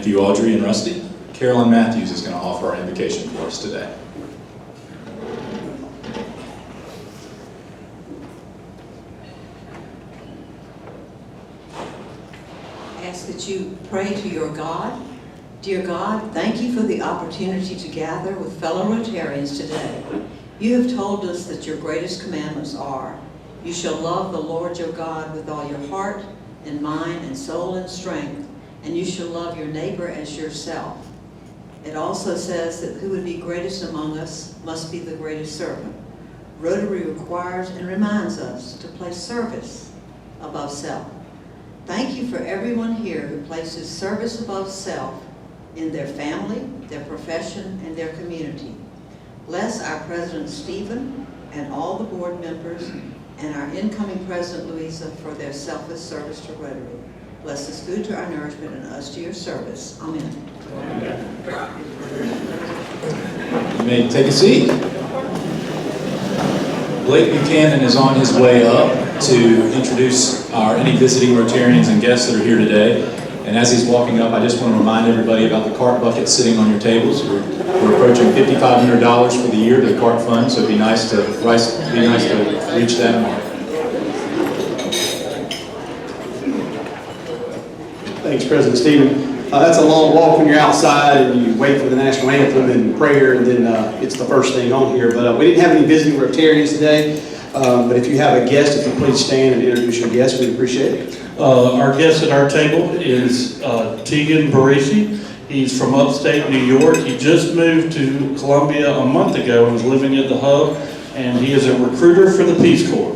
you, Audrey and Rusty. Carolyn Matthews is going to offer our invocation for us today. I ask that you pray to your God. Dear God, thank you for the opportunity to gather with fellow Rotarians today. You have told us that your greatest commandments are, you shall love the Lord your God with all your heart and mind and soul and strength, and you shall love your neighbor as yourself. It also says that who would be greatest among us must be the greatest servant. Rotary requires and reminds us to place service above self. Thank you for everyone here who places service above self in their family, their profession, and their community. Bless our President Stephen and all the board members and our incoming President Louisa for their selfless service to Rotary. Bless this food to our nourishment and us to your service. Amen. You may take a seat. Blake Buchanan is on his way up to introduce any visiting Rotarians and guests that are here today. And as he's walking up, I just want to remind everybody about the cart bucket sitting on your tables. We're approaching $5,500 for the year to the cart fund, so it'd be nice to reach that mark. Thanks, President Stephen. That's a long walk when you're outside and you wait for the national anthem and prayer, and then it's the first thing on here. But we didn't have any visiting Rotarians today. But if you have a guest, if you please stand and introduce your guest, we'd appreciate it. Our guest at our table is Tegan Barisi. He's from upstate New York. He just moved to Columbia a month ago and was living at the Hub, and he is a recruiter for the Peace Corps.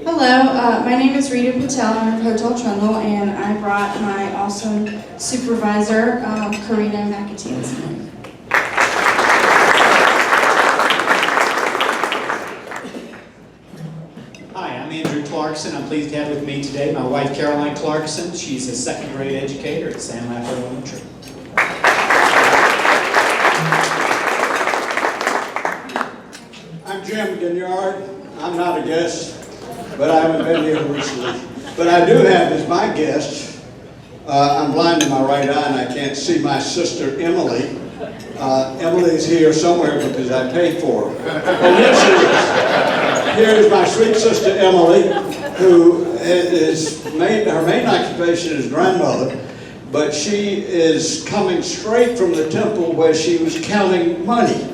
Hello, my name is Rita Patel. I'm with Hotel Trundle, and I brought my awesome supervisor, Karina McAteens. Hi, I'm Andrew Clarkson. I'm pleased to have with me today my wife, Caroline Clarkson. She's a second grade educator at San Rafael Elementary. I'm Jim Ginyard. I'm not a guest, but I haven't been here recently. But I do have as my guest, I'm blind in my right eye and I can't see my sister Emily. Emily's here somewhere because I paid for her. And yes, here's my sweet sister Emily, who her main occupation is grandmother, but she is coming straight from the temple where she was counting money.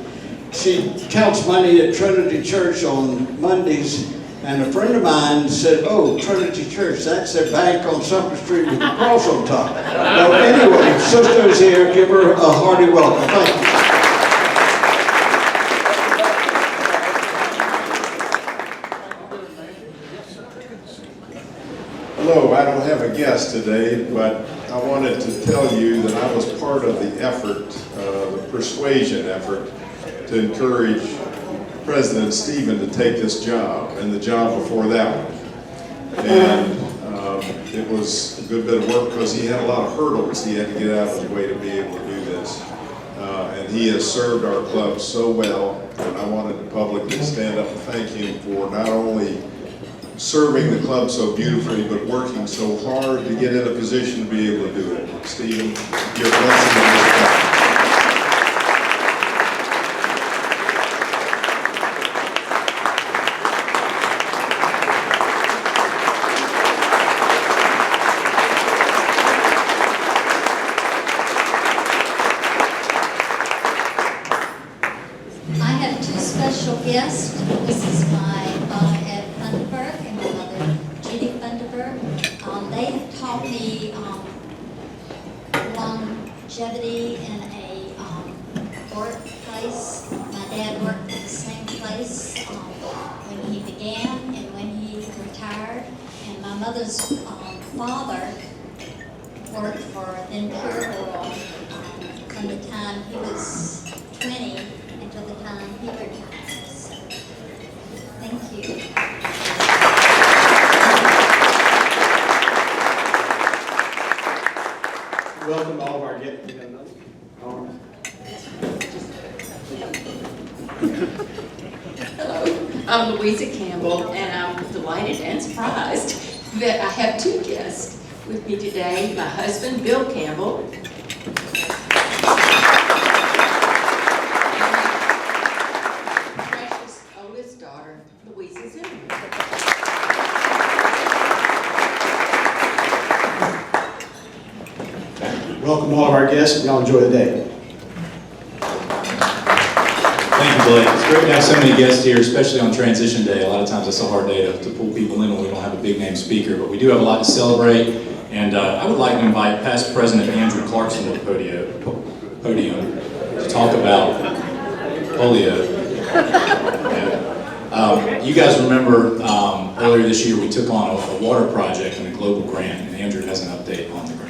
She counts money at Trinity Church on Mondays, and a friend of mine said, "Oh, Trinity Church, that's their bank on Sumter Street with the cross on top." Well, anyway, sister is here. Give her a hearty welcome. Thank you. Hello, I don't have a guest today, but I wanted to tell you that I was part of the effort, the persuasion effort, to encourage President Stephen to take this job and the job before that one. And it was a good bit of work because he had a lot of hurdles he had to get out of the way to be able to do this. And he has served our club so well, and I wanted to publicly stand up and thank him for not only serving the club so beautifully, but working so hard to get in a position to be able to do it. Stephen, your blessing in this job. Guest. This is my father Ed Thunderberg and my mother Judy Thunderberg. They have taught me longevity in a workplace. My dad worked at the same place when he began and when he retired. And my mother's father worked for then Pure Oil from the time he was 20 until the time he retired. Thank you. Welcome to all of our guests. I'm Louisa Campbell, and I'm delighted and surprised that I have two guests with me today. My husband, Bill Campbell. My precious oldest daughter, Louisa Zimmerman. Welcome all of our guests, and y'all enjoy the day. Thank you, Blake. It's great to have so many guests here, especially on Transition Day. A lot of times it's a hard day to pull people in when we don't have a big name speaker, but we do have a lot to celebrate. And I would like to invite past President Andrew Clarkson to the podium to talk about polio. Yeah. You guys remember earlier this year we took on a water project and a global grant, and Andrew has an update on the grant.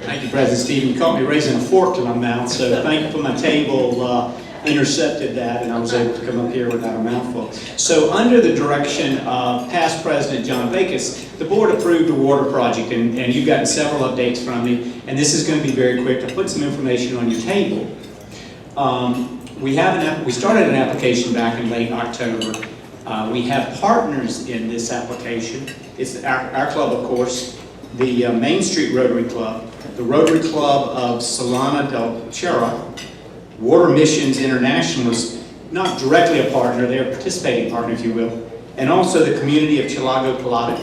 Thank you, President Stephen. You caught me raising a fork to my mouth, so thankful my table intercepted that, and I was able to come up here without a mouthful. So under the direction of past President John Backus, the board approved a water project, and you've gotten several updates from me, and this is going to be very quick. I put some information on your table. We started an application back in late October. We have partners in this application. It's our club, of course, the Main Street Rotary Club, the Rotary Club of Solana del Chera, Water Missions International is not directly a partner, they're a participating partner, if you will, and also the community of Chilago Colada,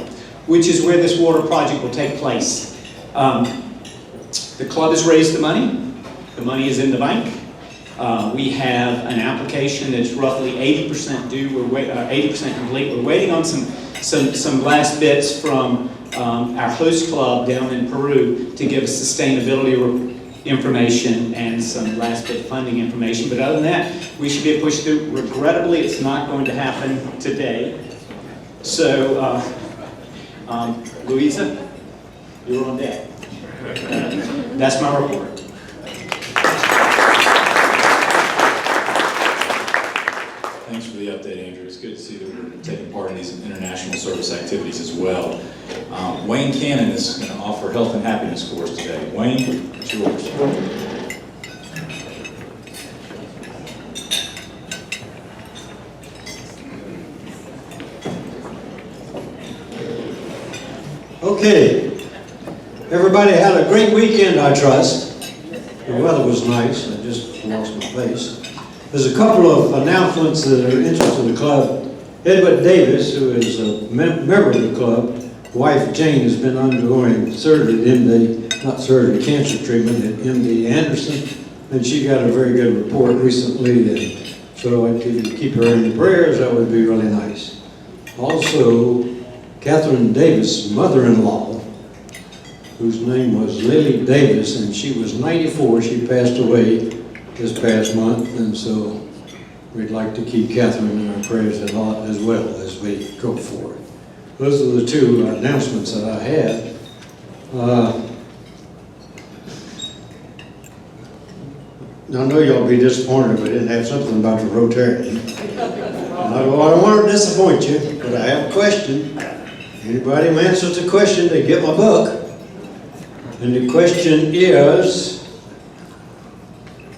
which is where this water project will take place. The club has raised the money is in the bank. We have an application that's roughly 80% due, 80% complete. We're waiting on some last bits from our host club down in Peru to give us sustainability information and some last bit funding information. But other than that, we should be able to push through. Regrettably, it's not going to happen today. So, Louisa, you're on deck. That's my report. Thanks for the update, Andrew. It's good to see that we're taking part in these international service activities as well. Wayne Cannon is going to offer health and happiness course today. Wayne, it's yours. Okay, everybody had a great weekend, I trust. The weather was nice. I just lost my place. There's a couple of announcements that are interesting to the club. Edward Davis, who is a member of the club, wife Jane has been undergoing surgery at cancer treatment at MD Anderson, and she got a very good report recently, and so if you keep her in your prayers, that would be really nice. Also, Catherine Davis' mother-in-law, whose name was Lily Davis, and she was 94. She passed away this past month, and so we'd like to keep Catherine in our prayers a lot as well as we go forward. Those are the two announcements that I had. I know y'all be disappointed if I didn't have something about the Rotarian. I don't want to disappoint you, but I have a question. Anybody who answers the question, they get my book. And the question is,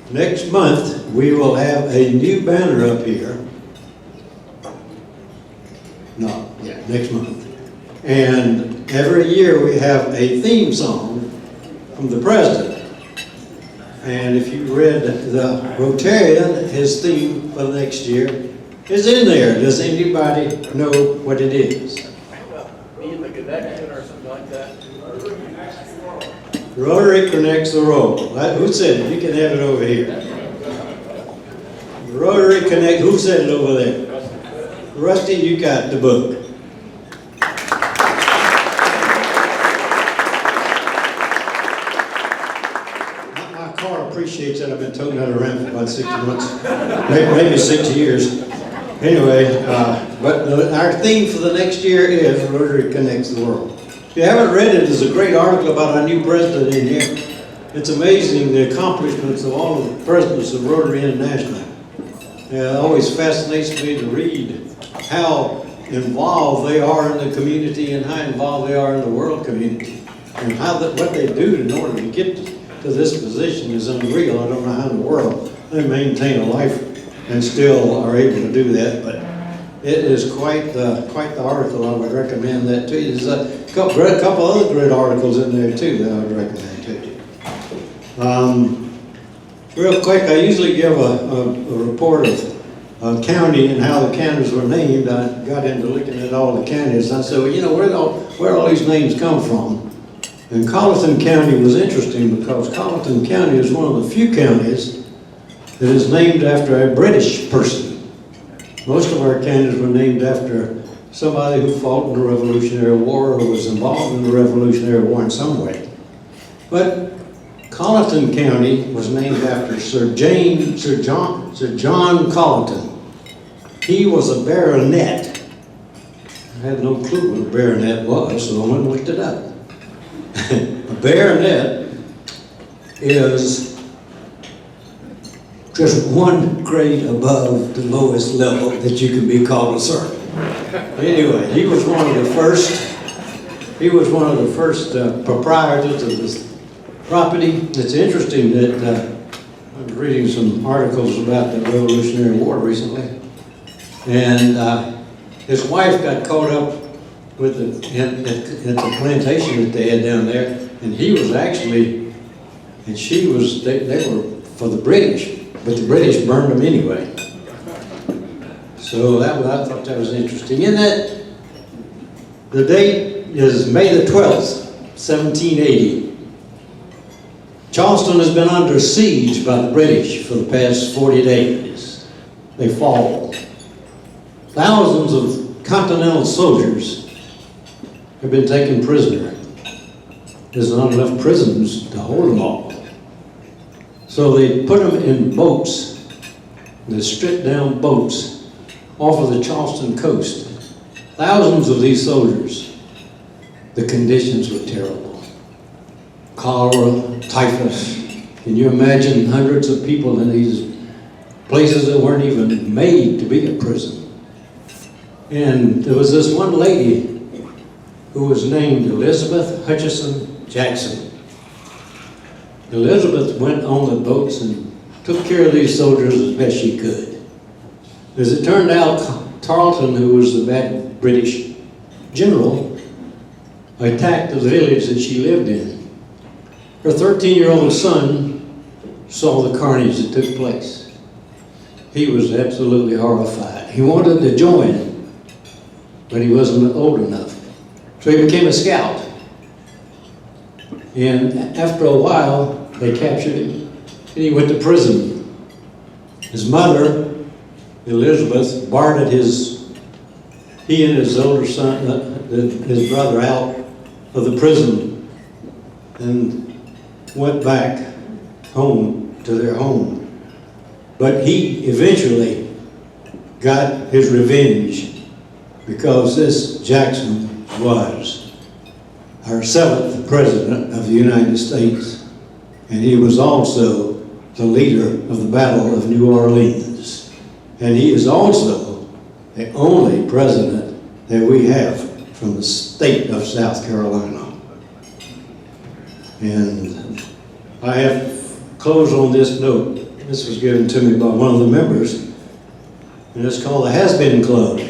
next month we will have a new banner up here. Next month. And every year we have a theme song from the president. And if you read the Rotarian, his theme for the next year is in there. Does anybody know what it is? Being the connection or something like that. Rotary connects the world. Who said it? You can have it over here. Rotary connect. Who said it over there? Rusty, you got the book. My car appreciates that. I've been toting that around for about 60 months, maybe 6 years. Anyway, but our theme for the next year is Rotary connects the world. If you haven't read it, there's a great article about our new president in here. It's amazing the accomplishments of all of the presidents of Rotary International. It always fascinates me to read how involved they are in the community and how involved they are in the world community, and what they do in order to get to this position is unreal. I don't know how in the world they maintain a life and still are able to do that, but it is quite the article. I would recommend that to you. There's a couple other great articles in there too that I would recommend to you. Real quick, I usually give a report of a county and how the counties were named. I got into looking at all the counties. I said, well, you know, where all these names come from? And Colleton County was interesting because Colleton County is one of the few counties that is named after a British person. Most of our counties were named after somebody who fought in the Revolutionary War or was involved in the Revolutionary War in some way. But Colleton County was named after Sir John Colleton. He was a baronet. I had no clue what a baronet was, so I went and looked it up. A baronet is just one grade above the lowest level that you can be called a sir. Anyway, he was one of the first proprietors of this property. It's interesting that I was reading some articles about the Revolutionary War recently, and his wife got caught up with at the plantation that they had down there, and he was actually, and she was, they were for the British, but the British burned them anyway. So I thought that was interesting. In that, the date is May the 12th, 1780. Charleston has been under siege by the British for the past 40 days. They fall. Thousands of Continental soldiers have been taken prisoner. There's not enough prisons to hold them all. So they put them in boats, the stripped down boats off of the Charleston coast. Thousands of these soldiers. The conditions were terrible. Cholera, typhus. Can you imagine hundreds of people in these places that weren't even made to be a prison? And there was this one lady who was named Elizabeth Hutchison Jackson. Elizabeth went on the boats and took care of these soldiers as best she could. As it turned out, Tarleton, who was the bad British general, attacked the village that she lived in. Her 13-year-old son saw the carnage that took place. He was absolutely horrified. He wanted to join, but he wasn't old enough. So he became a scout. And after a while, they captured him, and he went to prison. His mother, Elizabeth, bartered he and his older son, his brother, out of the prison and went back home to their home. But he eventually got his revenge because this Jackson was our 7th president of the United States, and he was also the leader of the Battle of New Orleans. And he is also the only president that we have from the state of South Carolina. And I have to close on this note. This was given to me by one of the members, and it's called the Has-Been Club.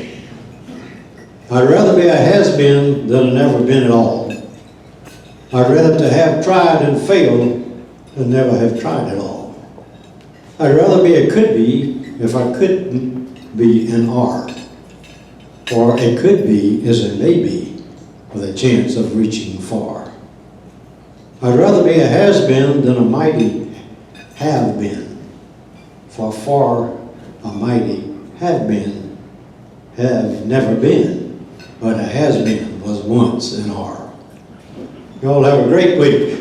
I'd rather be a has-been than a never been at all. I'd rather to have tried and failed than never have tried at all. I'd rather be a could be if I couldn't be an are. Or a could be is a maybe with a chance of reaching far. I'd rather be a has-been than a mighty have been. For far a mighty have been, have never been, but a has-been was once and are. You all have a great week.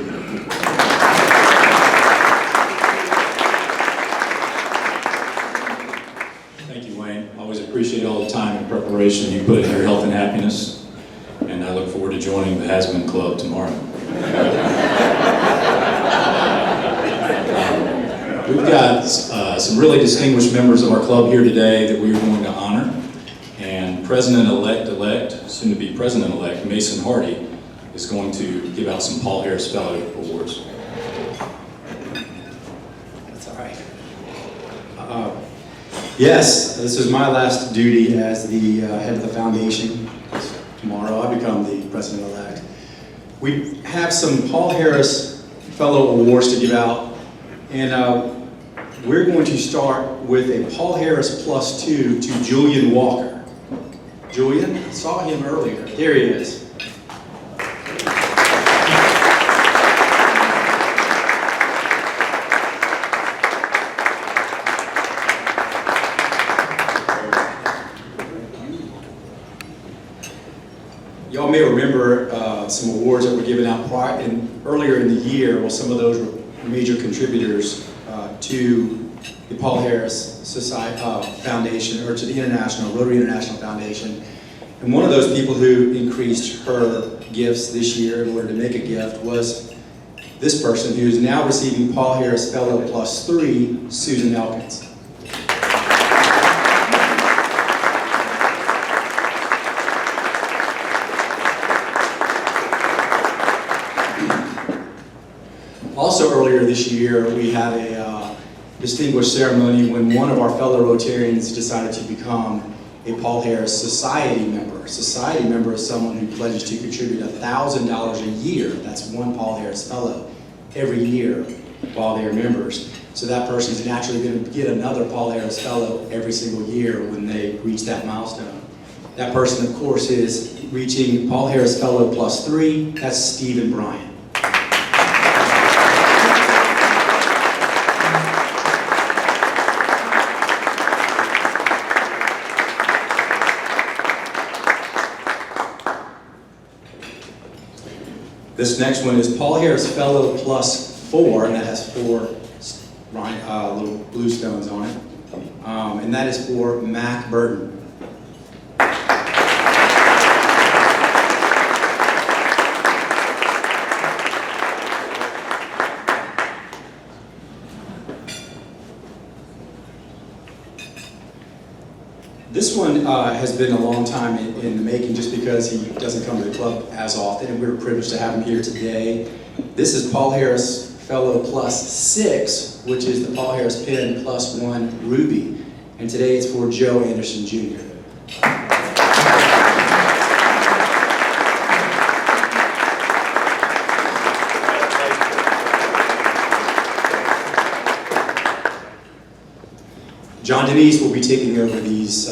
Thank you, Wayne. Always appreciate all the time and preparation you put in your health and happiness, and I look forward to joining the Has-Been Club tomorrow. We've got some really distinguished members of our club here today that we are going to honor. And President-elect, soon to be President-elect, Mason Hardy, is going to give out some Paul Harris Fellow Awards. Yes, this is my last duty as the head of the foundation. Tomorrow I become the president-elect. We have some Paul Harris Fellow Awards to give out, and we're going to start with a Paul Harris +2 to Julian Walker. Julian, I saw him earlier. There he is. Y'all may remember some awards that were given out earlier in the year. Well, some of those were major contributors to the Paul Harris Society Foundation, or to the Rotary International Foundation. And one of those people who increased her gifts this year in order to make a gift was this person, who is now receiving Paul Harris Fellow +3, Susan Elkins. Also earlier this year, we had a distinguished ceremony when one of our fellow Rotarians decided to become a Paul Harris Society member. A society member is someone who pledges to contribute $1,000 a year. That's one Paul Harris Fellow every year while they're members. So that person is naturally going to get another Paul Harris Fellow every single year when they reach that milestone. That person, of course, is reaching Paul Harris Fellow +3. That's Stephen Bryant. This next one is Paul Harris Fellow +4, and that has 4 little blue stones on it. And that is for Mac Burton. This one has been a long time in the making, just because he doesn't come to the club as often, and we're privileged to have him here today. This is Paul Harris Fellow +6, which is the Paul Harris Pen +1 Ruby, and today it's for Joe Anderson Jr. John Denise will be taking over these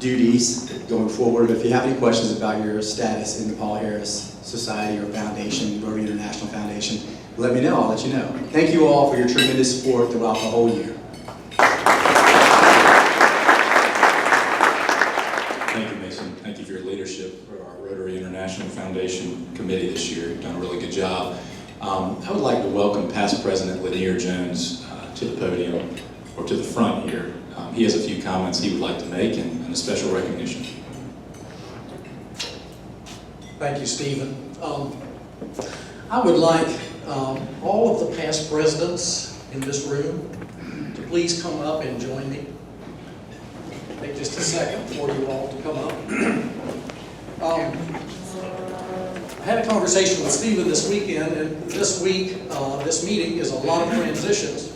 duties going forward. If you have any questions about your status in the Paul Harris Society or Foundation, Rotary International Foundation, let me know. I'll let you know. Thank you all for your tremendous support throughout the whole year. Thank you, Mason. Thank you for your leadership for our Rotary International Foundation Committee this year. You've done a really good job. I would like to welcome past President Lanier Jones to the podium, or to the front here. He has a few comments he would like to make, and a special recognition. Thank you, Stephen. I would like all of the past presidents in this room to please come up and join me. Take just a second for you all to come up. I had a conversation with Stephen this weekend, and this week, this meeting is a lot of transitions.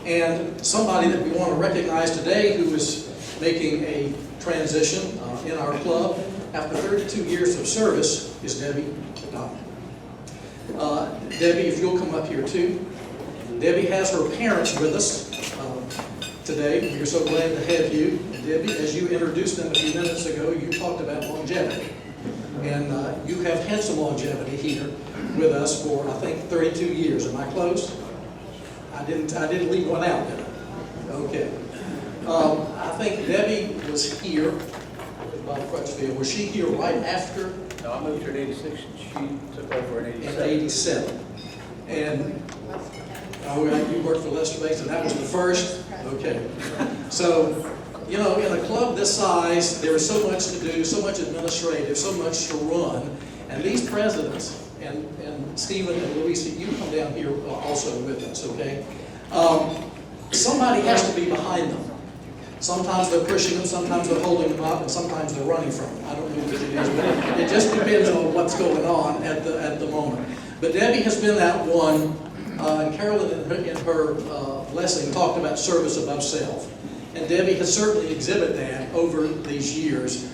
And somebody that we want to recognize today who is making a transition in our club after 32 years of service is Debbie. Debbie, if you'll come up here too. Debbie has her parents with us today. We're so glad to have you. And Debbie, as you introduced them a few minutes ago, you talked about longevity. And you have had some longevity here with us for, I think, 32 years. Am I close? I didn't leave one out, did I? Okay. I think Debbie was here with Bob Crutchfield. Was she here right after? No, I moved here in '86, and she took over in '87. In '87. And you worked for Lester Bates, and that was the first? Okay. So, you know, in a club this size, there is so much to do, so much administrative, so much to run. And these presidents, and Stephen and Louisa, you come down here also with us, okay? Somebody has to be behind them. Sometimes they're pushing them, sometimes they're holding them up, and sometimes they're running from them. I don't know what it is, but it just depends on what's going on at the moment. But Debbie has been that one, and Carolyn in her blessing talked about service above self. And Debbie has certainly exhibited that over these years,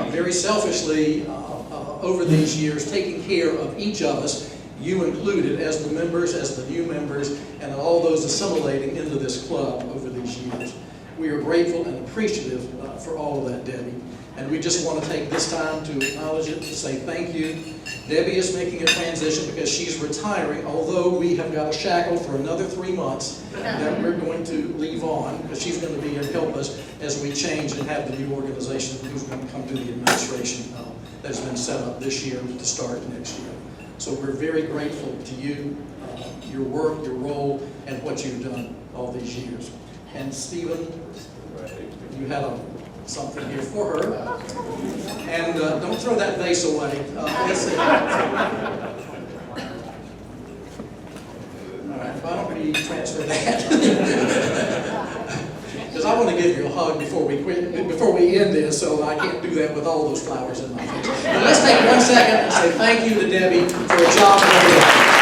very selfishly over these years, taking care of each of us, you included, as the members, as the new members, and all those assimilating into this club over these years. We are grateful and appreciative for all of that, Debbie. And we just want to take this time to acknowledge it, to say thank you. Debbie is making a transition because she's retiring, although we have got a shackle for another 3 months that we're going to leave on, because she's going to be and help us as we change and have the new organization who's going to come through the administration that has been set up this year to start next year. So we're very grateful to you, your work, your role, and what you've done all these years. And Stephen, you had something here for her. And don't throw that vase away. That's it. All right, why don't we transfer that? Because I want to give you a hug before we end this, so I can't do that with all those flowers in my face. But let's take 1 second and say thank you to Debbie for a job well done.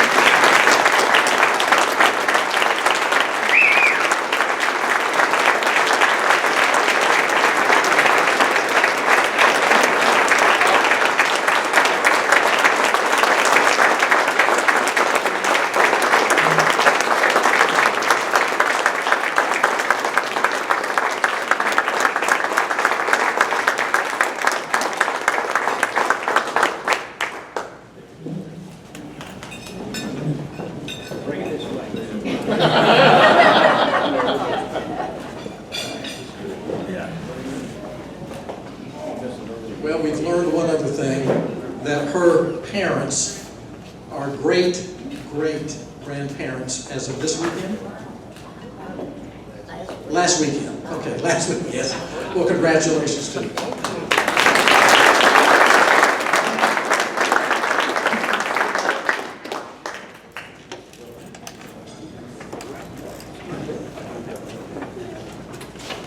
Well, we've learned one other thing, that her parents are great-great-grandparents as of this weekend? Last weekend. Okay, last weekend. Yes. Well, congratulations to you.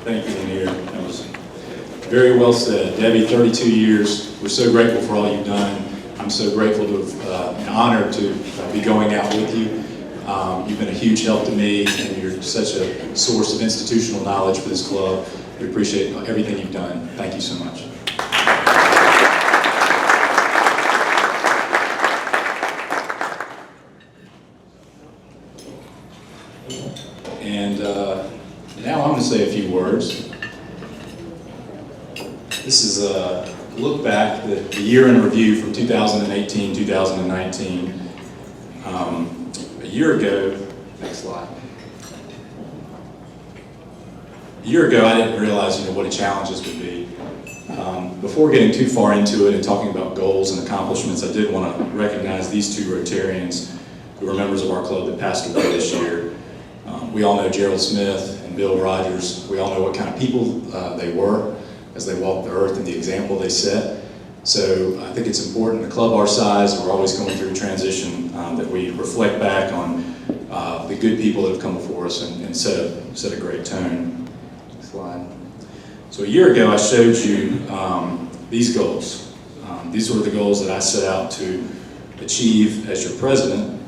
Thank you, Lanier. That was very well said. Debbie, 32 years. We're so grateful for all you've done. I'm so grateful to have, and honored to be going out with you. You've been a huge help to me, and you're such a source of institutional knowledge for this club. We appreciate everything you've done. Thank you so much. And now I'm going to say a few words. This is a look back, the year in review from 2018, 2019. A year ago, next slide. A year ago, I didn't realize, what the challenges would be. Before getting too far into it and talking about goals and accomplishments, I did want to recognize these two Rotarians who were members of our club that passed away this year. We all know Gerald Smith and Bill Rogers. We all know what kind of people they were as they walked the earth and the example they set. So I think it's important, a club our size, we're always going through a transition, that we reflect back on the good people that have come before us and set a great tone. Next slide. So a year ago I showed you these goals. These were the goals that I set out to achieve as your president.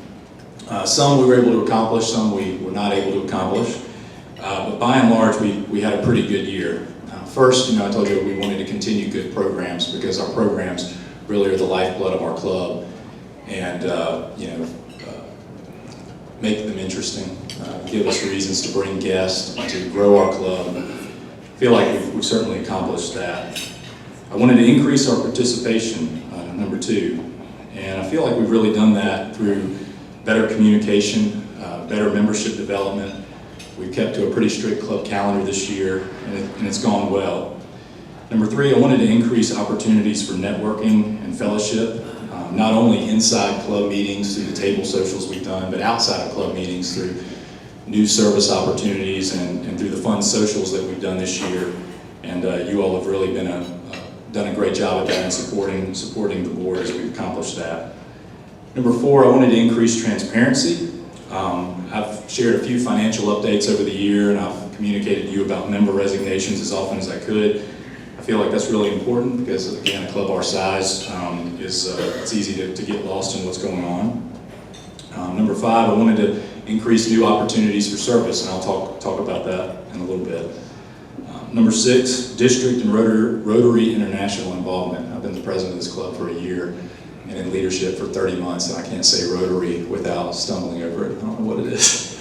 Some we were able to accomplish, some we were not able to accomplish. But by and large, we had a pretty good year. First, I told you we wanted to continue good programs because our programs really are the lifeblood of our club, and make them interesting, give us reasons to bring guests, to grow our club. I feel like we've certainly accomplished that. I wanted to increase our participation, number 2, and I feel like we've really done that through better communication, better membership development. We've kept to a pretty strict club calendar this year, and it's gone well. Number 3, I wanted to increase opportunities for networking and fellowship, not only inside club meetings through the table socials we've done, but outside of club meetings through new service opportunities and through the fun socials that we've done this year. And you all have really done a great job at that and supporting the board as we've accomplished that. Number 4, I wanted to increase transparency. I've shared a few financial updates over the year, and I've communicated to you about member resignations as often as I could. I feel like that's really important because, again, a club our size it's easy to get lost in what's going on. Number 5, I wanted to increase new opportunities for service, and I'll talk about that in a little bit. Number 6, district and Rotary International involvement. I've been the president of this club for a year and in leadership for 30 months, and I can't say Rotary without stumbling over it. I don't know what it is.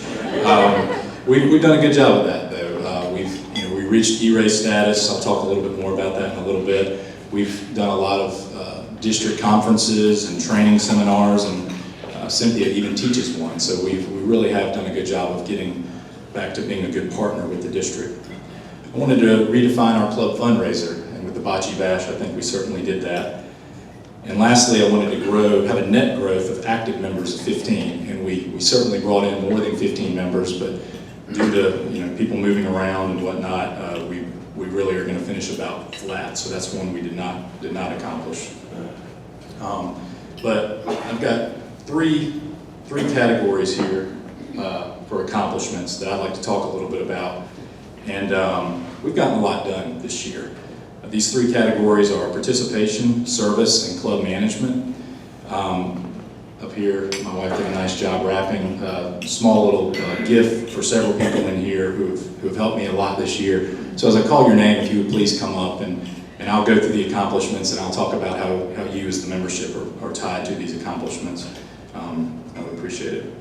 We've done a good job of that, though. We reached E-Ray status. I'll talk a little bit more about that in a little bit. We've done a lot of district conferences and training seminars, and Cynthia even teaches one. So we really have done a good job of getting back to being a good partner with the district. I wanted to redefine our club fundraiser, and with the Bocce Bash, I think we certainly did that. And lastly, I wanted to have a net growth of active members of 15, and we certainly brought in more than 15 members, but due to people moving around and whatnot, we really are going to finish about flat. So that's one we did not accomplish. But I've got three categories here for accomplishments that I'd like to talk a little bit about. And we've gotten a lot done this year. These 3 categories are participation, service, and club management. Up here, my wife did a nice job wrapping a small little gift for several people in here who have helped me a lot this year. So as I call your name, if you would please come up, and I'll go through the accomplishments, and I'll talk about how you as the membership are tied to these accomplishments. I would appreciate it.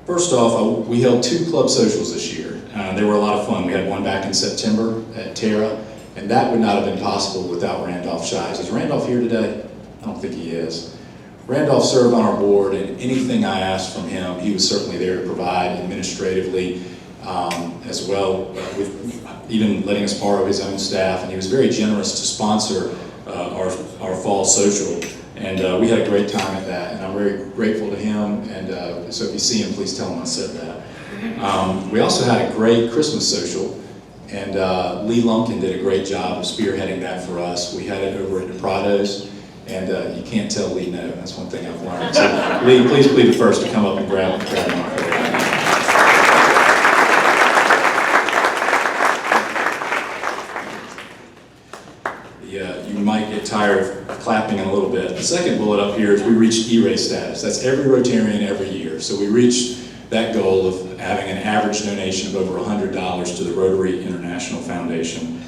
First off, we held 2 club socials this year. They were a lot of fun. We had one back in September at Terra, and that would not have been possible without Randolph Shives. Is Randolph here today? I don't think he is. Randolph served on our board, and anything I asked from him, he was certainly there to provide administratively, as well, with even letting us borrow his own staff, and he was very generous to sponsor our fall social. And we had a great time at that, and I'm very grateful to him, and so if you see him, please tell him I said that. We also had a great Christmas social, and Lee Lumpkin did a great job of spearheading that for us. We had it over at DePrado's, and you can't tell Lee no. That's one thing I've learned. So Lee, please be the first to come up and grab him. You might get tired of clapping in a little bit. The second bullet up here is we reached E-Ray status. That's every Rotarian every year. So we reached that goal of having an average donation of over $100 to the Rotary International Foundation.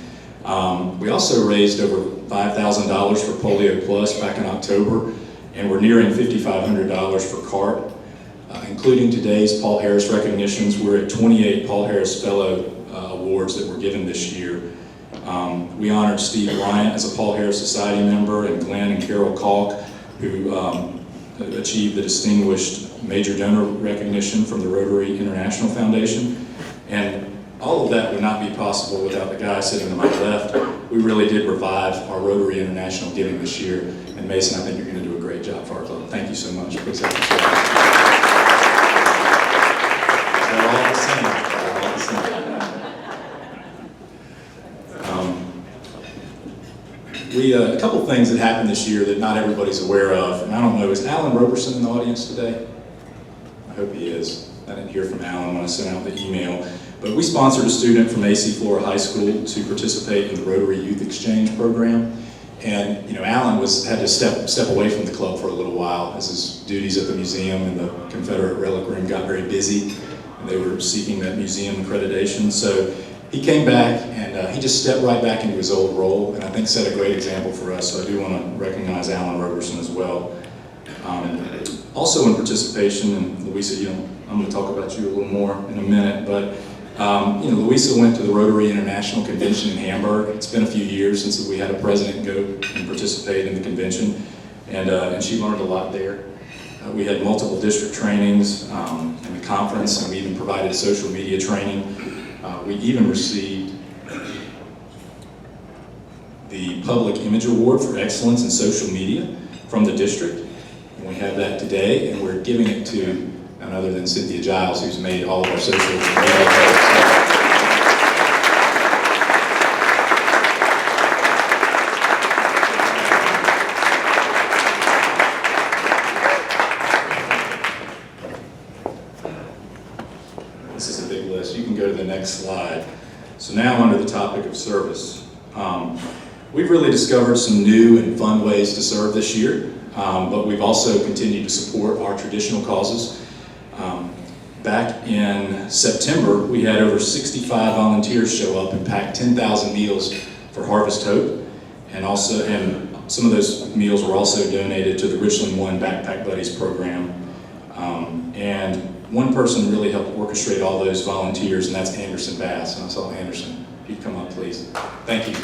We also raised over $5,000 for Polio Plus back in October, and we're nearing $5,500 for CART. Including today's Paul Harris recognitions, we're at 28 Paul Harris Fellow awards that were given this year. We honored Steve Bryant as a Paul Harris Society member, and Glenn and Carol Kalk, who achieved the Distinguished Major Donor recognition from the Rotary International Foundation. And all of that would not be possible without the guy sitting to my left. We really did revive our Rotary International giving this year. And Mason, I think you're going to do a great job for our club. Thank you so much. Please have a seat. They're all the same. They're all the same. A couple things that happened this year that not everybody's aware of, and I don't know, is Alan Roberson in the audience today? I hope he is. I didn't hear from Alan when I sent out the email, but we sponsored a student from AC Flora High School to participate in the Rotary Youth Exchange program, and Alan had to step away from the club for a little while as his duties at the museum and the Confederate Relic Room got very busy, and they were seeking that museum accreditation. So he came back, and he just stepped right back into his old role, and I think set a great example for us. So I do want to recognize Alan Roberson as well. Also in participation, and Louisa, I'm going to talk about you a little more in a minute, but Louisa went to the Rotary International Convention in Hamburg. It's been a few years since we had a president go and participate in the convention, and she learned a lot there. We had multiple district trainings in the conference, and we even provided social media training. We even received the Public Image Award for Excellence in Social Media from the district. And we have that today, and we're giving it to none other than Cynthia Giles, who's made all of our social media posts. This is a big list. You can go to the next slide. So now under the topic of service. We've really discovered some new and fun ways to serve this year, but we've also continued to support our traditional causes. Back in September, we had over 65 volunteers show up and pack 10,000 meals for Harvest Hope, and some of those meals were also donated to the Richland One Backpack Buddies program. And one person really helped orchestrate all those volunteers, and that's Anderson Bass. And I saw Anderson. If you'd come up, please. Thank you.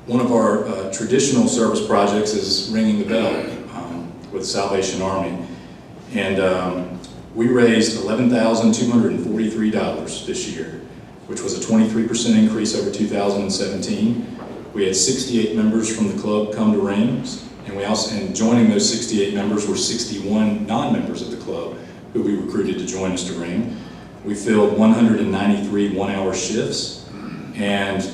One of our traditional service projects is ringing the bell with Salvation Army. And we raised $11,243 this year, which was a 23% increase over 2017. We had 68 members from the club come to Rings, and joining those 68 members were 61 non-members of the club who we recruited to join us to Ring. We filled 193 one-hour shifts, and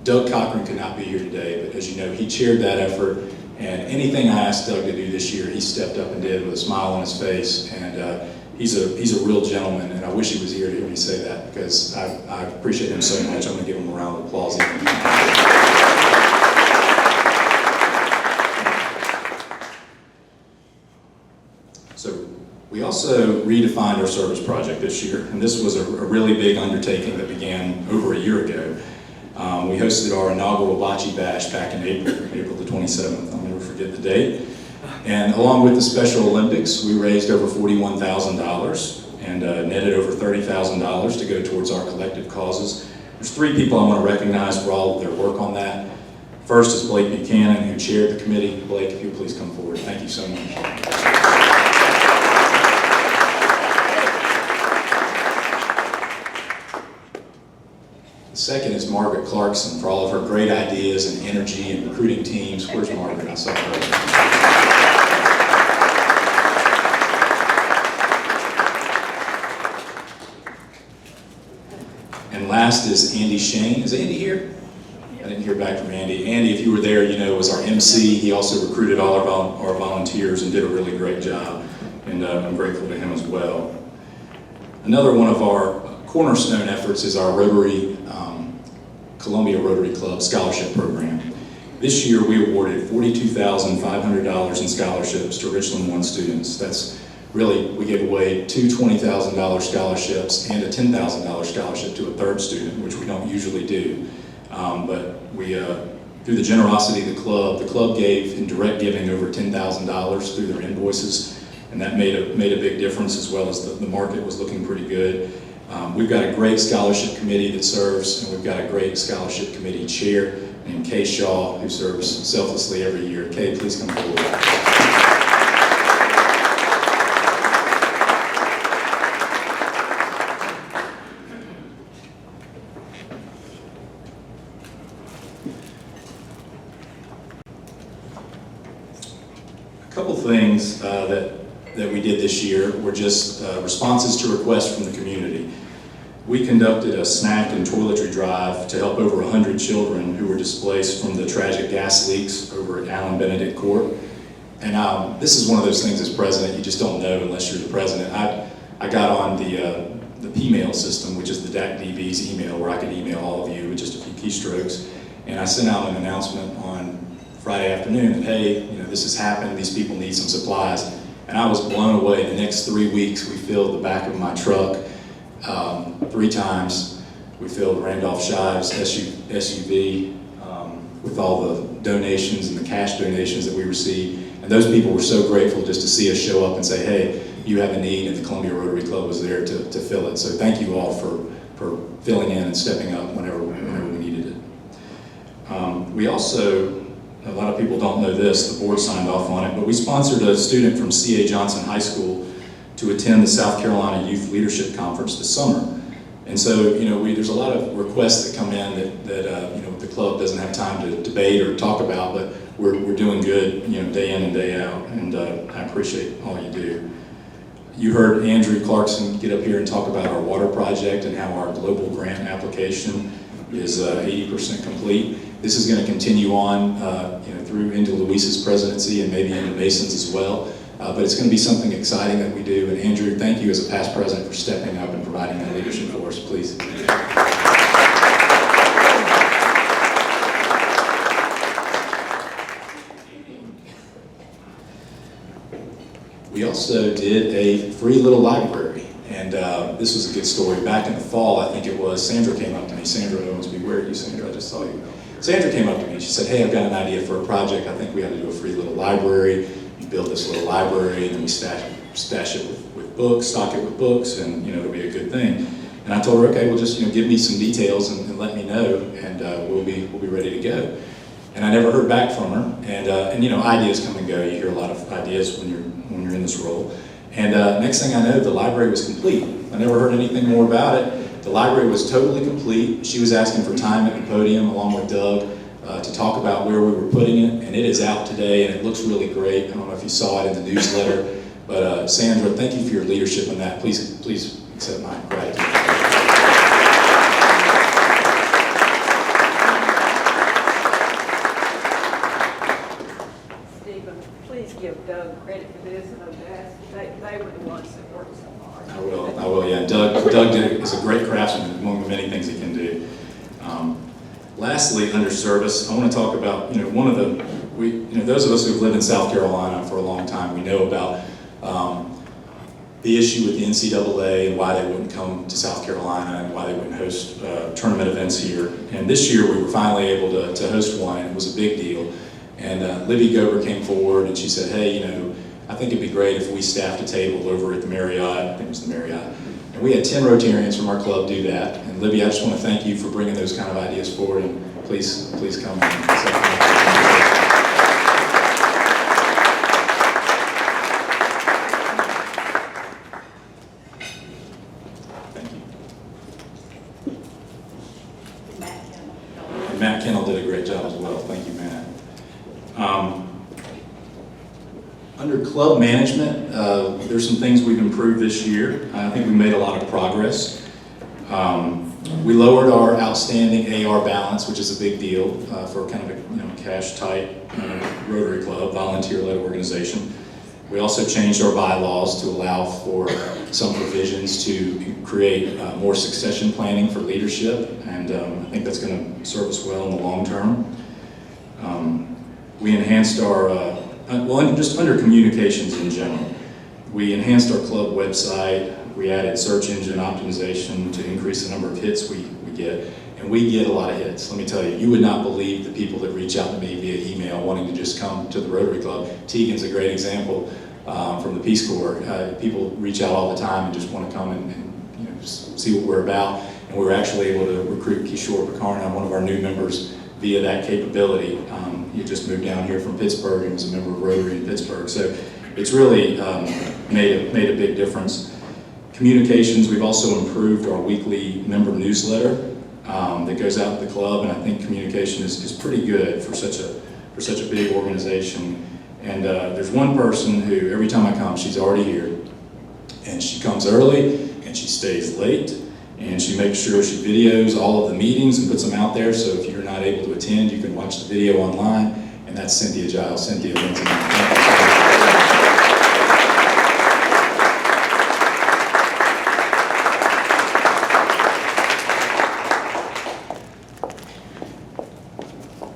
Doug Cochran could not be here today, but as you know, he chaired that effort, and anything I asked Doug to do this year, he stepped up and did with a smile on his face, and he's a real gentleman, and I wish he was here to hear me say that, because I appreciate him so much. I'm going to give him a round of applause. So we also redefined our service project this year, and this was a really big undertaking that began over a year ago. We hosted our inaugural Bocce Bash back in April the 27th. I'll never forget the date. And along with the Special Olympics, we raised over $41,000 and netted over $30,000 to go towards our collective causes. There's three people I want to recognize for all of their work on that. First is Blake Buchanan, who chaired the committee. Blake, if you'll please come forward. Thank you so much. The second is Margaret Clarkson for all of her great ideas and energy and recruiting teams. Where's Margaret? I saw her. And last is Andy Shane. Is Andy here? I didn't hear back from Andy. Andy, if you were there, you know, was our MC. He also recruited all our volunteers and did a really great job. And I'm grateful to him as well. Another one of our cornerstone efforts is our Columbia Rotary Club Scholarship Program. This year we awarded $42,500 in scholarships to Richland One students. That's really, we gave away two $20,000 scholarships and a $10,000 scholarship to a third student, which we don't usually do. But we, through the generosity of the club gave in direct giving over $10,000 through their invoices, and that made a big difference, as well as the market was looking pretty good. We've got a great scholarship committee that serves, and we've got a great scholarship committee chair named Kay Shaw, who serves selflessly every year. Kay, please come forward. A couple things that we did this year were just responses to requests from the community. We conducted a snack and toiletry drive to help over 100 children who were displaced from the tragic gas leaks over at Allen Benedict Court. And this is one of those things as president you just don't know unless you're the president. I got on the P-mail system, which is the DACDB's email, where I could email all of you with just a few keystrokes. And I sent out an announcement on Friday afternoon that, hey, you know, this has happened, these people need some supplies. And I was blown away. The next 3 weeks, we filled the back of my truck 3 times. We filled Randolph Shive's SUV with all the donations and the cash donations that we received. And those people were so grateful just to see us show up and say, hey, you have a need, and the Columbia Rotary Club was there to fill it. So thank you all for filling in and stepping up whenever we needed it. We also, a lot of people don't know this, the board signed off on it, but we sponsored a student from C.A. Johnson High School to attend the South Carolina Youth Leadership Conference this summer. And so, you know, there's a lot of requests that come in that you know, the club doesn't have time to debate or talk about, but we're doing good, you know, day in and day out, and I appreciate all you do. You heard Andrew Clarkson get up here and talk about our water project and how our global grant application is 80% complete. This is going to continue on, you know, through into Louisa's presidency and maybe into Mason's as well. But it's going to be something exciting that we do. And Andrew, thank you as a past president for stepping up and providing that leadership for us, please. We also did a free little library, and this was a good story. Back in the fall, I think it was, Sandra came up to me. Sandra owns me. Where are you, Sandra? I just saw you. Sandra came up to me. She said, hey, I've got an idea for a project. I think we ought to do a free little library. You build this little library, and then we stash it with books, stock it with books, and it'll be a good thing. And I told her, okay, well, just give me some details and let me know, and we'll be ready to go. And I never heard back from her. And ideas come and go. You hear a lot of ideas when you're in this role. And next thing I know, the library was complete. I never heard anything more about it. The library was totally complete. She was asking for time at the podium along with Doug to talk about where we were putting it. And it is out today, and it looks really great. I don't know if you saw it in the newsletter, but Sandra, thank you for your leadership on that. Please accept my gratitude. Please give Doug credit for this and they were the ones that worked so hard. I will, yeah. Doug is a great craftsman, among the many things he can do. Lastly, under service, I want to talk about, those of us who've lived in South Carolina for a long time, we know about the issue with the NCAA and why they wouldn't come to South Carolina and why they wouldn't host tournament events here. And this year we were finally able to host one, and it was a big deal. And Libby Gober came forward and she said, hey, I think it'd be great if we staffed a table over at the Marriott. I think it was the Marriott. And we had 10 Rotarians from our club do that. And Libby, I just want to thank you for bringing those kind of ideas forward, and please come. Matt Kennel did a great job as well. Thank you, Matt. Under club management, there's some things we've improved this year. I think we made a lot of progress. We lowered our outstanding AR balance, which is a big deal for kind of a cash-tight Rotary Club, volunteer-led organization. We also changed our bylaws to allow for some provisions to create more succession planning for leadership, and I think that's going to serve us well in the long term. We enhanced our, just under communications in general, we enhanced our club website. We added search engine optimization to increase the number of hits we get, and we get a lot of hits. Let me tell you, you would not believe the people that reach out to me via email wanting to just come to the Rotary Club. Tegan's a great example from the Peace Corps. People reach out all the time and just want to come and just see what we're about. And we were actually able to recruit Kishore Pakarna, one of our new members, via that capability. He just moved down here from Pittsburgh and was a member of Rotary in Pittsburgh. So it's really made a big difference. Communications, we've also improved our weekly member newsletter that goes out to the club, and I think communication is pretty good for such a big organization. And there's one person who, every time I come, she's already here, and she comes early, and she stays late, and she makes sure she videos all of the meetings and puts them out there, so if you're not able to attend, you can watch the video online, and that's Cynthia Giles. Cynthia, thank you.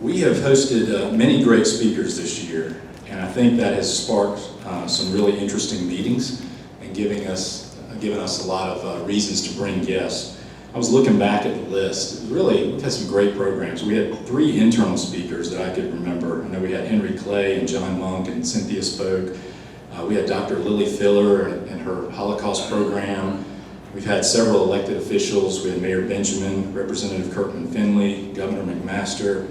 We have hosted many great speakers this year, and I think that has sparked some really interesting meetings and given us a lot of reasons to bring guests. I was looking back at the list. Really, we've had some great programs. We had 3 internal speakers that I could remember. I know we had Henry Clay and John Monk, and Cynthia spoke. We had Dr. Lily Filler and her Holocaust program. We've had several elected officials. We had Mayor Benjamin, Representative Kirkman Finley, Governor McMaster.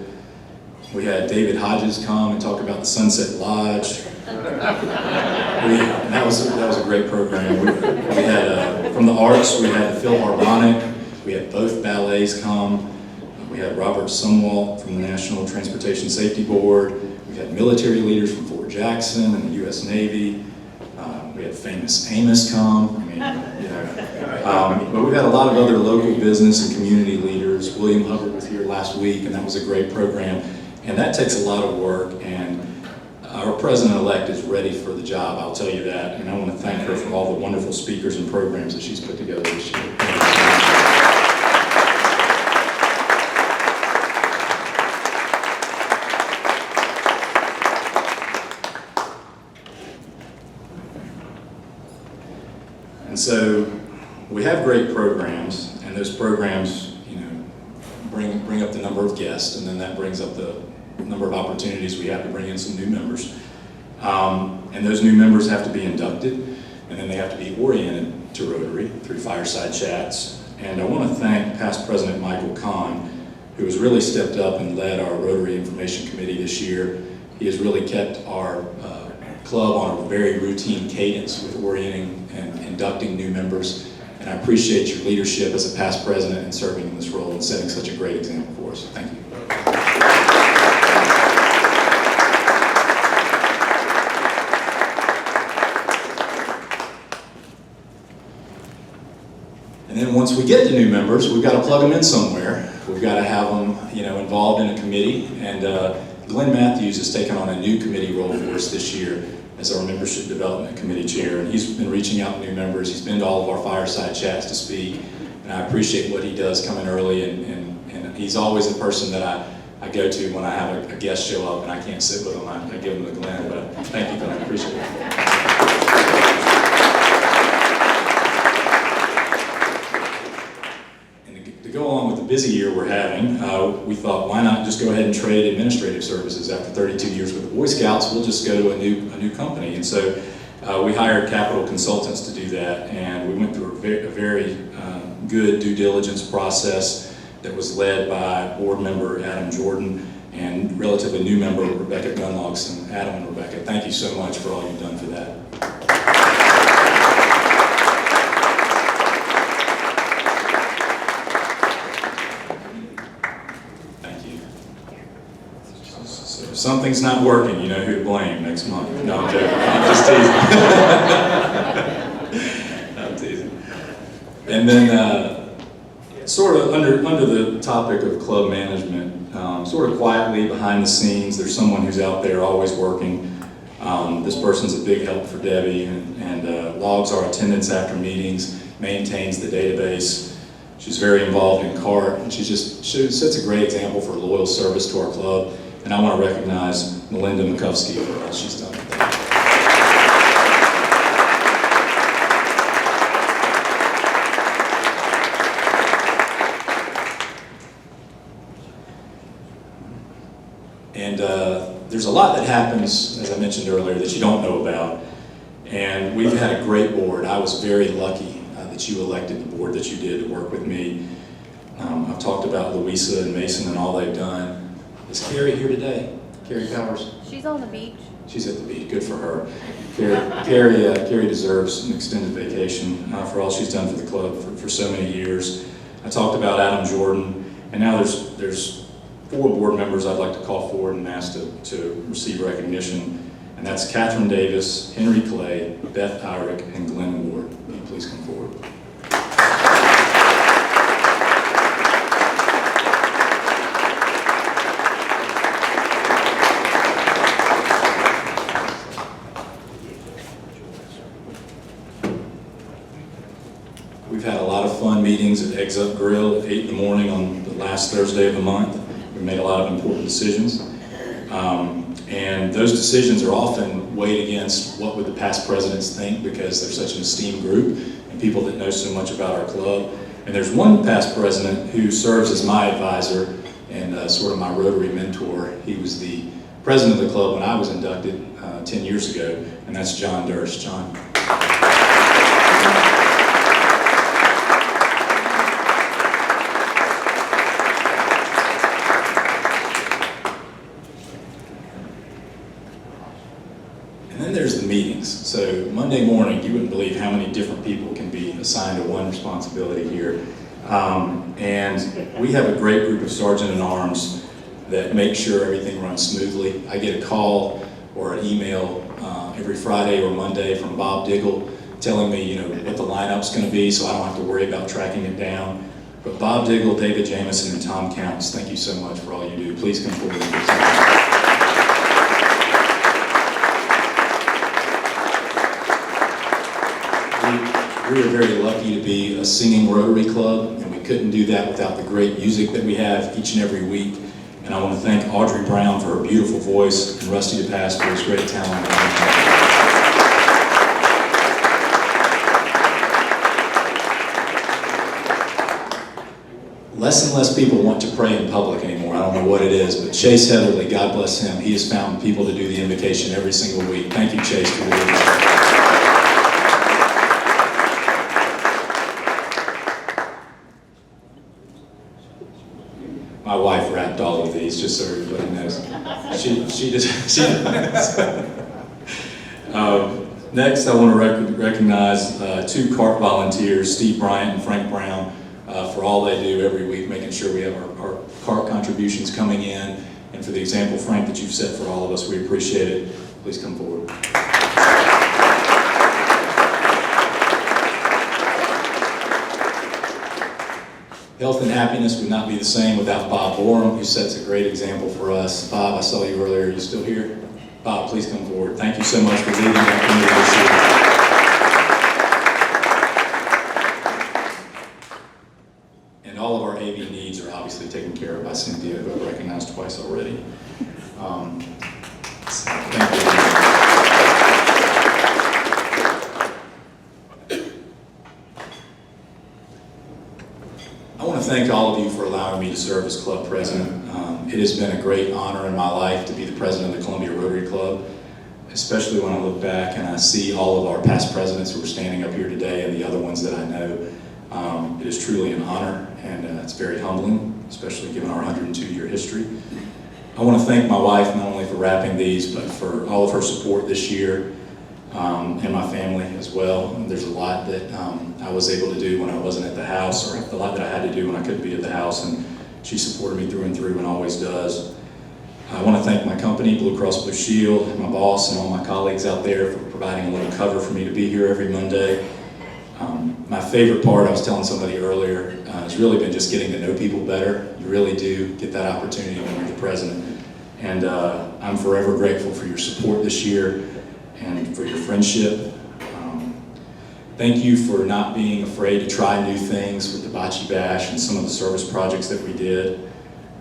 We had David Hodges come and talk about the Sunset Lodge. That was a great program. We had, from the arts, we had the Philharmonic. We had both ballets come. We had Robert Sumwalt from the National Transportation Safety Board. We had military leaders from Fort Jackson and the U.S. Navy. We had famous Amos come. But we've had a lot of other local business and community leaders. William Hubbard was here last week, and that was a great program. And that takes a lot of work, and our president-elect is ready for the job, I'll tell you that. And I want to thank her for all the wonderful speakers and programs that she's put together this year. And so we have great programs, and those programs, bring up the number of guests, and then that brings up the number of opportunities we have to bring in some new members. And those new members have to be inducted, and then they have to be oriented to Rotary through fireside chats. And I want to thank past President Michael Kahn, who has really stepped up and led our Rotary Information Committee this year. He has really kept our club on a very routine cadence with orienting and inducting new members. And I appreciate your leadership as a past president and serving in this role and setting such a great example for us. Thank you. And then once we get the new members, we've got to plug them in somewhere. We've got to have them, involved in a committee. And Glenn Matthews has taken on a new committee role for us this year as our Membership Development Committee Chair. And he's been reaching out to new members. He's been to all of our fireside chats to speak. And I appreciate what he does coming early. And he's always the person that I go to when I have a guest show up and I can't sit with them. I give them to Glenn. But thank you, Glenn. I appreciate it. To go along with the busy year we're having, we thought, why not just go ahead and trade administrative services? After 32 years with the Boy Scouts, we'll just go to a new company. And so we hired capital consultants to do that, and we went through a very good due diligence process that was led by board member Adam Jordan and relatively new member Rebecca Gunlockson. Adam and Rebecca, thank you so much for all you've done for that. If something's not working, you know who to blame next month. No, I'm joking. I'm just teasing. I'm teasing. And then, sort of under the topic of club management, sort of quietly behind the scenes, there's someone who's out there always working. This person's a big help for Debbie and logs our attendance after meetings, maintains the database. She's very involved in CART, and she sets a great example for loyal service to our club. And I want to recognize Melinda Makowski for all she's done with that. And there's a lot that happens, as I mentioned earlier, that you don't know about. And we've had a great board. I was very lucky that you elected the board that you did to work with me. I've talked about Louisa and Mason and all they've done. Is Carrie here today? Carrie Powers? She's on the beach. She's at the beach. Good for her. Carrie deserves an extended vacation for all she's done for the club for so many years. I talked about Adam Jordan, and now there's 4 board members I'd like to call forward and ask to receive recognition, and that's Catherine Davis, Henry Clay, Beth Irick, and Glenn Ward. Will you please come forward? We've had a lot of fun meetings at Eggs Up Grill at 8 in the morning on the last Thursday of the month. We made a lot of important decisions. And those decisions are often weighed against what would the past presidents think, because they're such an esteemed group and people that know so much about our club. And there's one past president who serves as my advisor and sort of my Rotary mentor. He was the president of the club when I was inducted 10 years ago, and that's John Durst. John. And then there's the meetings. So Monday morning, you wouldn't believe how many different people can be assigned to one responsibility here. And we have a great group of sergeant-at-arms that make sure everything runs smoothly. I get a call or an email every Friday or Monday from Bob Diggle telling me, what the lineup's going to be, so I don't have to worry about tracking it down. But Bob Diggle, David Jamison, and Tom Counts, thank you so much for all you do. Please come forward and present. We are very lucky to be a singing Rotary Club, and we couldn't do that without the great music that we have each and every week. And I want to thank Audrey Brown for her beautiful voice and Rusty DePass for his great talent. less and less people want to pray in public anymore. I don't know what it is, but Chase Heatherly, God bless him, he has found people to do the invocation every single week. Thank you, Chase, for doing that. My wife wrapped all of these, just so everybody knows. She does. Next, I want to recognize two cart volunteers, Steve Bryant and Frank Brown, for all they do every week, making sure we have our cart contributions coming in, and for the example, Frank, that you've set for all of us. We appreciate it. Please come forward. Health and happiness would not be the same without Bob Borum, who sets a great example for us. Bob, I saw you earlier. Are you still here? Bob, please come forward. Thank you so much for leading that committee this year. And all of our AV needs are obviously taken care of by Cynthia, who I've recognized twice already. Thank you. I want to thank all of you for allowing me to serve as club president. It has been a great honor in my life to be the president of the Columbia Rotary Club, especially when I look back and I see all of our past presidents who are standing up here today and the other ones that I know. It is truly an honor, and it's very humbling, especially given our 102-year history. I want to thank my wife not only for wrapping these, but for all of her support this year, and my family as well. There's a lot that I was able to do when I wasn't at the house, or a lot that I had to do when I couldn't be at the house, and she supported me through and through and always does. I want to thank my company, Blue Cross Blue Shield, and my boss and all my colleagues out there for providing a little cover for me to be here every Monday. My favorite part, I was telling somebody earlier, has really been just getting to know people better. You really do get that opportunity when you're the president. And I'm forever grateful for your support this year and for your friendship. Thank you for not being afraid to try new things with the Bocce Bash and some of the service projects that we did.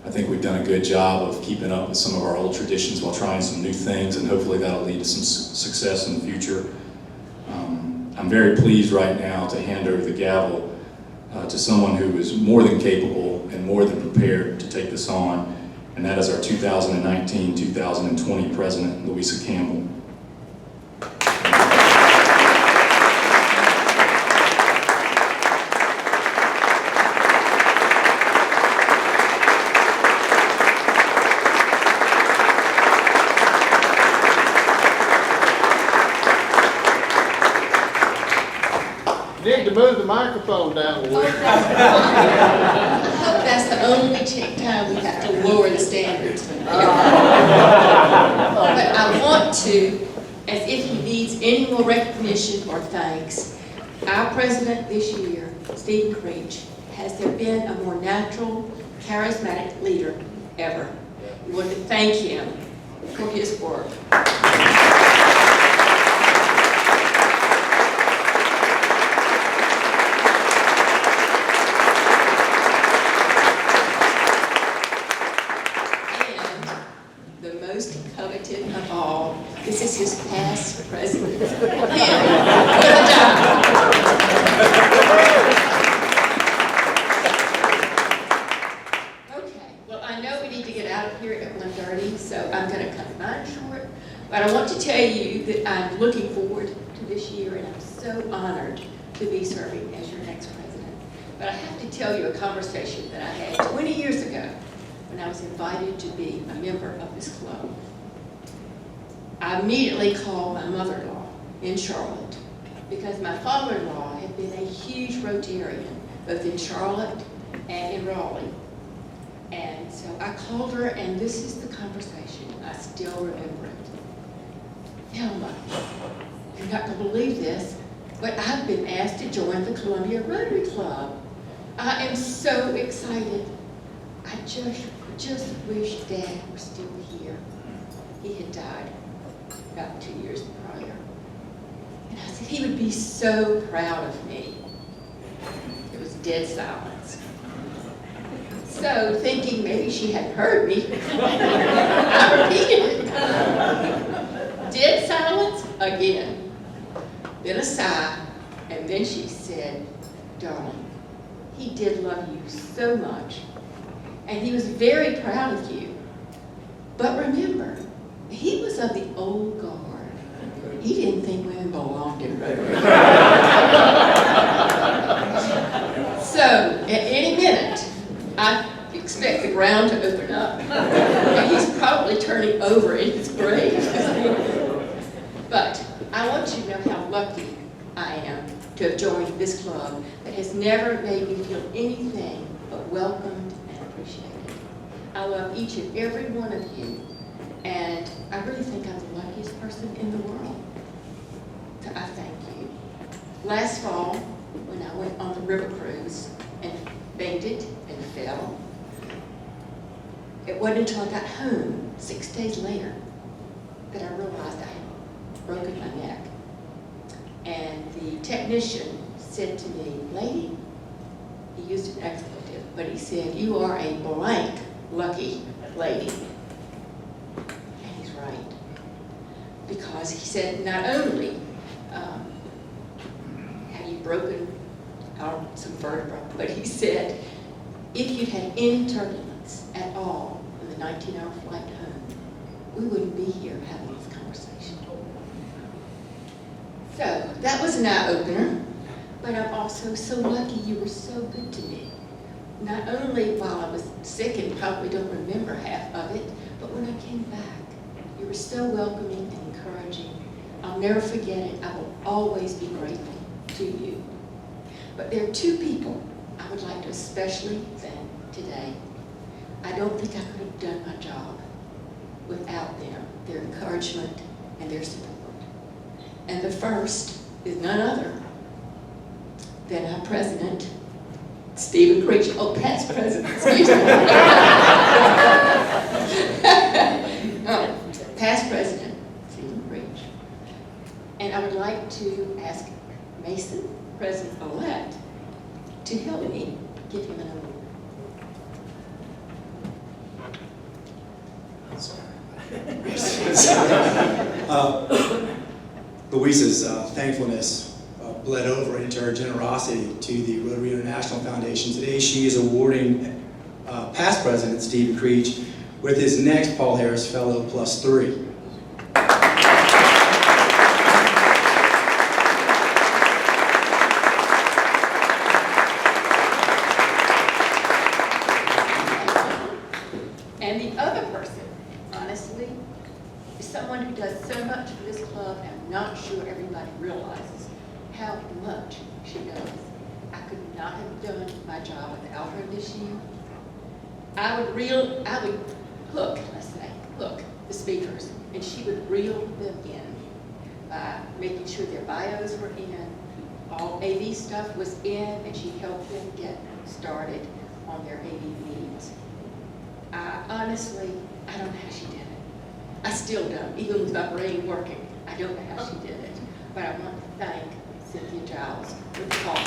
I think we've done a good job of keeping up with some of our old traditions while trying some new things, and hopefully that'll lead to some success in the future. I'm very pleased right now to hand over the gavel to someone who is more than capable and more than prepared to take this on, and that is our 2019-2020 President, Louisa Campbell. Need to move the microphone down a little. I hope that's the only time we have to lower the standards. But I want to, as if he needs any more recognition or thanks, our president this year, Stephen Creech, has there been a more natural, charismatic leader ever. We want to thank him for his work. Most coveted of all, this is his past president. Good job. Okay, well, I know we need to get out of here at 1:30, so I'm going to cut mine short. But I want to tell you that I'm looking forward to this year, and I'm so honored to be serving as your next president. But I have to tell you a conversation that I had 20 years ago when I was invited to be a member of this club. I immediately called my mother-in-law in Charlotte because my father-in-law had been a huge Rotarian, both in Charlotte and in Raleigh. And so I called her, and this is the conversation. I still remember it. Thelma, you're not going to believe this, but I've been asked to join the Columbia Rotary Club. I am so excited. I just wish Dad were still here. He had died about 2 years prior. And I said, he would be so proud of me. There was dead silence. So, thinking maybe she hadn't heard me, I repeated it. Dead silence again. Then a sigh, and then she said, darling, he did love you so much, and he was very proud of you. But remember, he was of the old guard. He didn't think women belonged in Rotary. So, at any minute, I expect the ground to open up, and he's probably turning over in his grave. But I want you to know how lucky I am to have joined this club that has never made me feel anything but welcomed and appreciated. I love each and every one of you, and I really think I'm the luckiest person in the world. So I thank you. Last fall, when I went on the river cruise and fainted and fell, it wasn't until I got home 6 days later that I realized I had broken my neck. And the technician said to me, "Lady," he used an expletive, but he said, "You are a blank lucky lady." And he's right. Because he said, not only have you broken out some vertebra, but he said, if you'd had any turbulence at all in the 19-hour flight home, we wouldn't be here having this conversation. So that was an eye-opener, but I'm also so lucky you were so good to me. Not only while I was sick and probably don't remember half of it, but when I came back, you were so welcoming and encouraging. I'll never forget it. I will always be grateful to you. But there are two people I would like to especially thank today. I don't think I could have done my job without them, their encouragement and their support. And the first is none other than our President, Stephen Creech. Oh, past President, excuse me. Past President, Stephen Creech. And I would like to ask Mason, President-elect, to help me give him an award. Louisa's thankfulness bled over into her generosity to the Rotary International Foundation. Today she is awarding past President Stephen Creech with his next Paul Harris Fellow +3. And the other person, honestly, is someone who does so much for this club, and I'm not sure everybody realizes how much she does. I could not have done my job without her this year. I would hook the speakers, and she would reel them in by making sure their bios were in, all AV stuff was in, and she helped them get started on their AV needs. Honestly, I don't know how she did it. I still don't, even with my brain working. I don't know how she did it. But I want to thank Cynthia Giles for the call.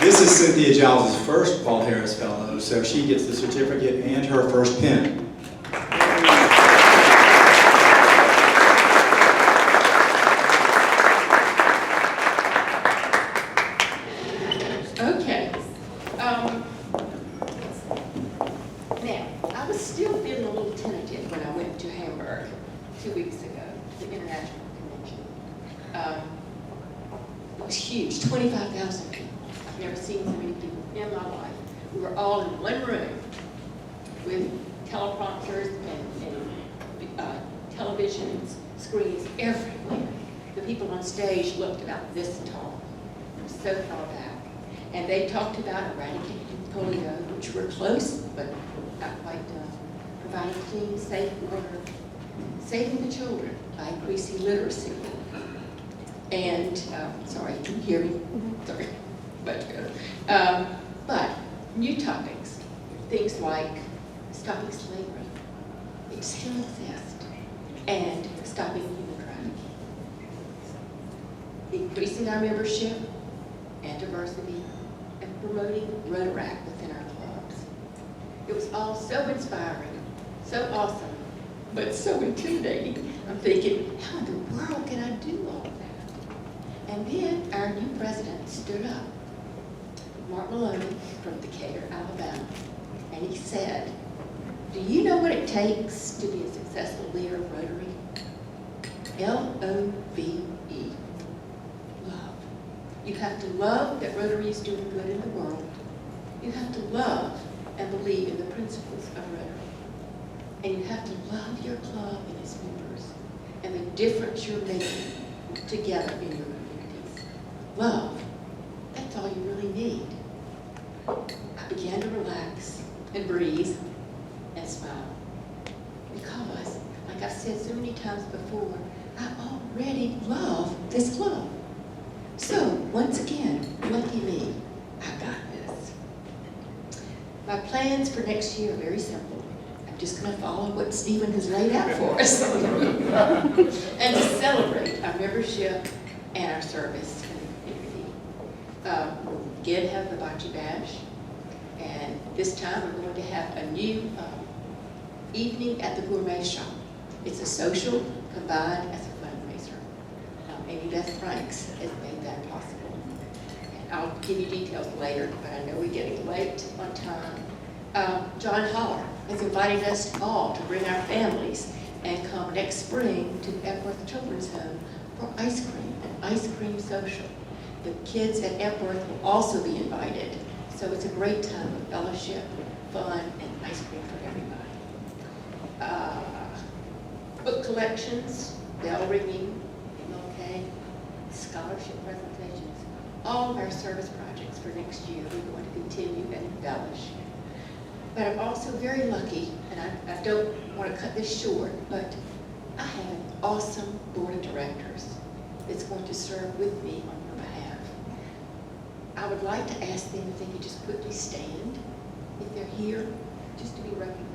This is Cynthia Giles' first Paul Harris Fellow, so she gets the certificate and her first pin. Okay. Now, I was still feeling a little tentative when I went to Hamburg 2 weeks ago, the international convention. It was huge, 25,000 people. I've never seen so many people in my life. We were all in one room with teleprompters and television screens everywhere. The people on stage looked about this tall, so far back. And they talked about eradicating polio, which we're close, but not quite done. Providing clean, safe water, saving the children by increasing literacy. And, sorry, you can hear me? Sorry, much better. But new topics, things like stopping slavery, it still exists, and stopping human trafficking. Increasing our membership and diversity, and promoting Rotaract within our clubs. It was all so inspiring, so awesome, but so intimidating. I'm thinking, how in the world can I do all that? And then our new president stood up, Mark Maloney from Decatur, Alabama, and he said, do you know what it takes to be a successful leader of Rotary? L-O-V-E, love. You have to love that Rotary is doing good in the world. You have to love and believe in the principles of Rotary. And you have to love your club and its members and the difference you're making together in your communities. Love, that's all you really need. I began to relax and breathe and smile. Because, like I've said so many times before, I already love this club. So, once again, lucky me, I got this. My plans for next year are very simple. I'm just going to follow what Stephen has laid out for us. And to celebrate our membership and our service in the community. Again, have the Bocce Bash. And this time we're going to have a new evening at the Gourmet Shop. It's a social combined as a fundraiser. Amy Beth Franks has made that possible. And I'll give you details later, but I know we're getting late on time. John Holler has invited us all to bring our families and come next spring to Epworth Children's Home for ice cream, an ice cream social. The kids at Epworth will also be invited. So it's a great time of fellowship, fun, and ice cream for everybody. Book collections, bell ringing, MLK, scholarship presentations, all of our service projects for next year we're going to continue and embellish. But I'm also very lucky, and I don't want to cut this short, but I have an awesome board of directors that's going to serve with me on your behalf. I would like to ask them if they could just quickly stand, if they're here, just to be recognized.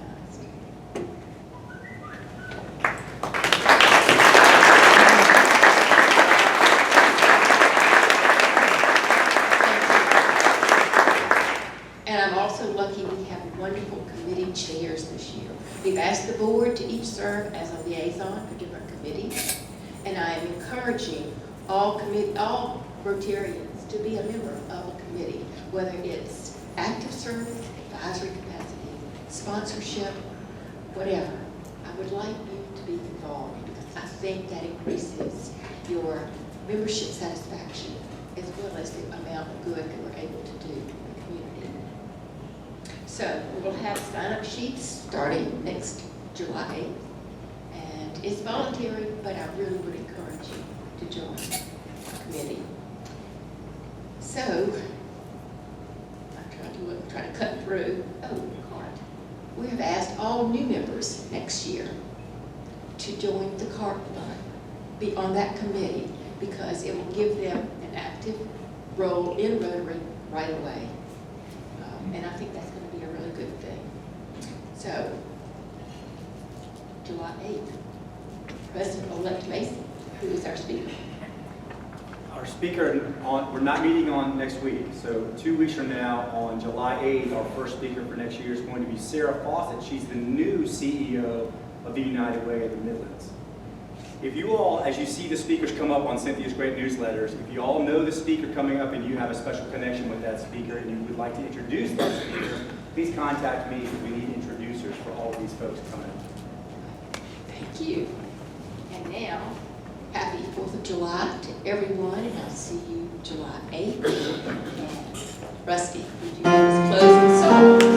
And I'm also lucky we have wonderful committee chairs this year. We've asked the board to each serve as a liaison for different committees, and I am encouraging all Rotarians to be a member of a committee, whether it's active service, advisory capacity, sponsorship, whatever. I would like you to be involved because I think that increases your membership satisfaction as well as the amount of good that we're able to do in the community. So we will have sign-up sheets starting next July, and it's voluntary, but I really would encourage you to join the committee. So, I'm trying to cut through. Oh, cart. We have asked all new members next year to join the cart club, be on that committee, because it will give them an active role in Rotary right away. And I think that's going to be a really good thing. So, July 8th, President-elect Mason, who is our speaker? Our speaker, we're not meeting on next week, so 2 weeks from now, on July 8th, our first speaker for next year is going to be Sarah Fawcett. She's the new CEO of the United Way of the Midlands. If you all, as you see the speakers come up on Cynthia's great newsletters, if you all know the speaker coming up and you have a special connection with that speaker and you would like to introduce that speaker, please contact me because we need introducers for all of these folks coming up. Thank you. And now, happy 4th of July to everyone, and I'll see you July 8th. And Rusty, would you give us a closing song?